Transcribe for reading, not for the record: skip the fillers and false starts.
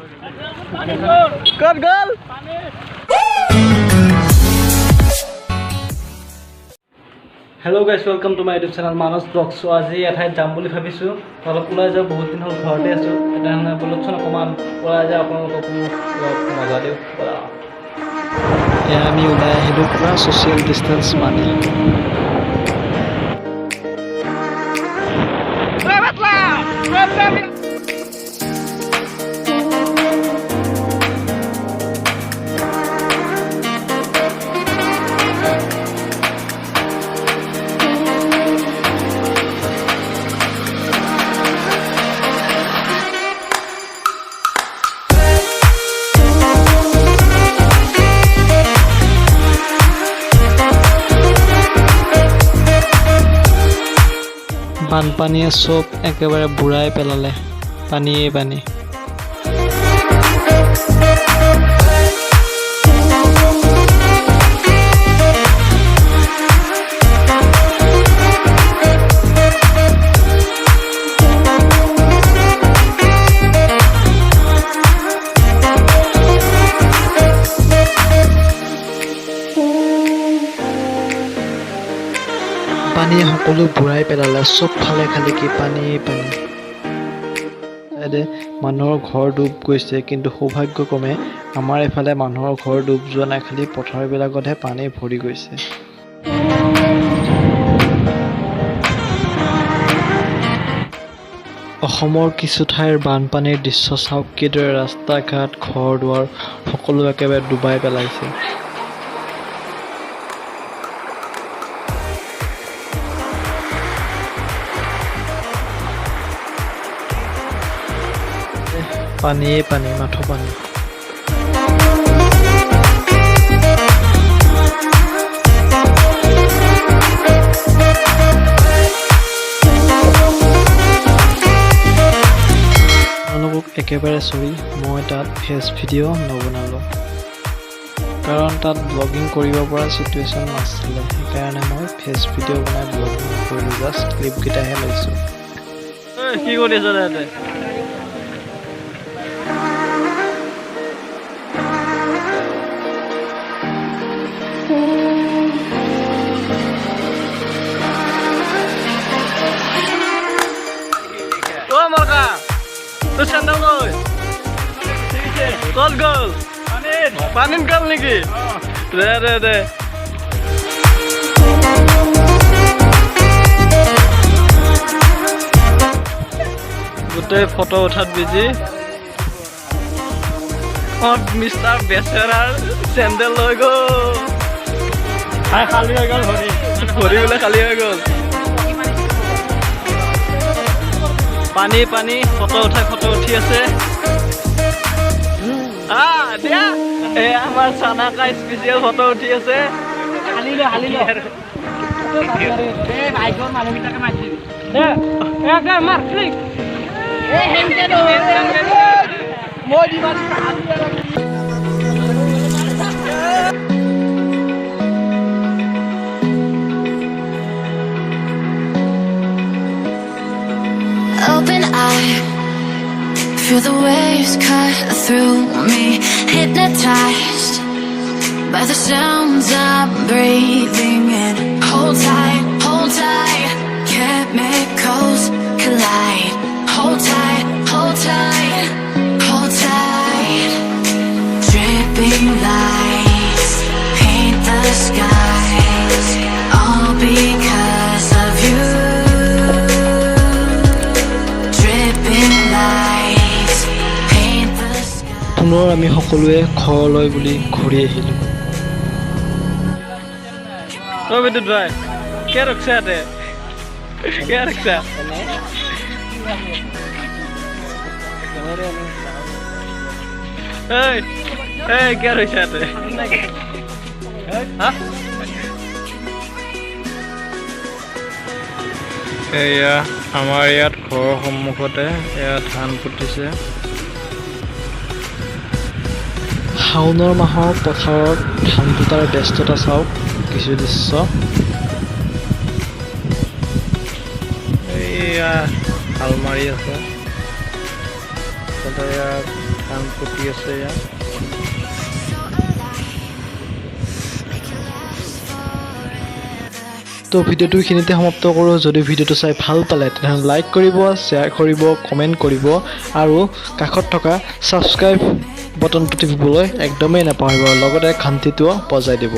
Good girl. Hello guys, welcome to my YouTube channel Manash Vlog. So আজি এঠাইত যাম বুলি ভাবিছো। অলপ ওলাই যাও, বহুত দিন হল ঘৰতে আছো। এটা বলছন অকমান ওলাই যাও, আপোনালোকক মজা দিও। আমি ওলাই আহিলো পুৰা সোশ্যাল ডিস্টেন্স মানি। বানপানীয়ে সব একেবাৰে বুঢ়াই পেলালে, পানীয়ে পানী। পানীয়ে সকলো বুঢ়াই পেলালে, চব ফালে খালি কি পানী পানী। মানুহৰ ঘৰ ডুব গৈছে, কিন্তু সৌভাগ্যক্ৰমে আমাৰ এইফালে মানুহৰ ঘৰ ডুব যোৱা নাই, খালি পথাৰবিলাকতহে পানী ভৰি গৈছে। অসমৰ কিছু ঠাইৰ বানপানীৰ দৃশ্য চাওক, কিদৰে ৰাস্তা ঘাট ঘৰ দুৱাৰ সকলো একেবাৰে ডুবাই পেলাইছে। পানীয়ে পানী, মাথো পানী। আপোনালোকক একেবাৰে চৰি, মই তাত ফেচ ভিডিঅ' নবনালোঁ, কাৰণ তাত ব্লগিং কৰিব পৰা চিটুৱেশ্যন নাছিলে। সেইকাৰণে মই ফেচ ভিডিঅ' বনাই ব্লগিং নকৰিলোঁ, জাষ্ট ক্লিপকেইটাহে লৈছোঁ। কি কৰি আছ তাতে? কল গল পানীত গল নেকি? দে দে দে গোটেই ফটো উঠাত বিজি। মিষ্টাৰ বেচেৰাৰ চেণ্ডেল লৈ গ'ল, খালী হৈ গ'ল, ভৰি বোলে খালী হৈ গ'ল। পানী পানী, ফটো উঠি আছে। আমাৰ চানাকা স্পেচিয়েল ফটো উঠি আছে। Open eye, feel the waves cut through me, hypnotized by the sounds I'm breathing in. Hold tight, chemicals collide. Hold tight, hold tight, hold tight. Dripping lights paint the skies, all because of you. পুনৰ আমি সকলোৱে ঘৰলৈ বুলি ঘূৰি আহিলোঁ। এয়া আমাৰ ইয়াত ঘৰৰ সন্মুখতে এয়া ধান পুতিছে। শাওনৰ মাহৰ পথাৰত ধান পোতাৰ ব্যস্ততা চাওক, কিছু দৃশ্য। এয়া হাল মাৰি আছে, তাতে ধান পকি আছে ইয়াত তো ভিডিওটো এইখিনিতে সমাপ্ত কৰোঁ যদি ভিডিওটো চাই ভাল পালে তেতিয়াহ'লে লাইক কৰিব শ্বেয়াৰ কৰিব কমেণ্ট কৰিব আৰু কাষত থকা ছাবস্ক্ৰাইব বটনটো টিপিবলৈ একদমেই নাপাহৰিব লগতে ঘণ্টিটো বজাই দিব